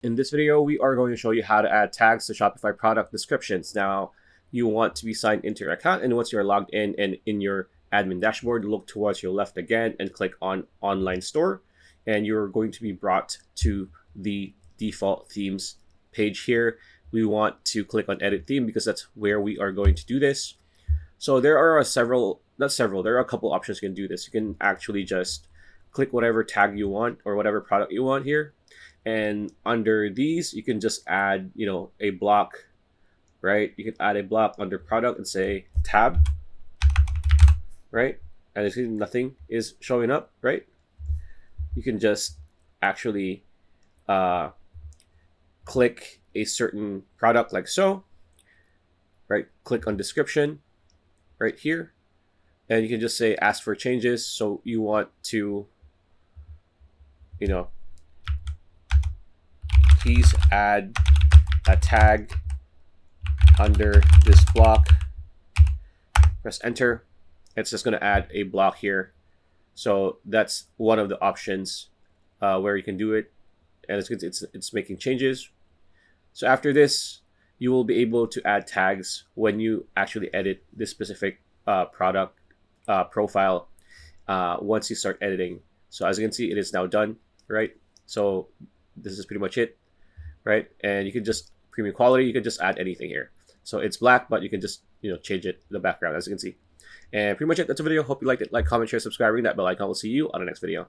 In this video, we are going to show you how to add tags to Shopify product descriptions. Now, you want to be signed into your account, and once you're logged in and in your admin dashboard, look towards your left again and click on Online Store, and you're going to be brought to the default themes page here. We want to click on Edit Theme because that's where we are going to do this. So there are there are a couple options you can do this. You can actually just click whatever tag you want or whatever product you want here. And under these, you can just add, a block, right? You can add a block under product and say tab, right? And you see nothing is showing up, right? You can just actually click a certain product like so, right? Click on description right here. And you can just say ask for changes. So you want to, please add a tag under this block. Press enter. It's just going to add a block here. So that's one of the options where you can do it, and it's making changes. So after this, you will be able to add tags when you actually edit this specific product profile once you start editing. So as you can see, it is now done, right? So this is pretty much it, right? And you can just premium quality, you can just add anything here. So it's black, but you can just change it the background, as you can see. And pretty much it. That's the video. Hope you liked it. Like, comment, share, subscribe, ring that bell icon. We'll see you on the next video.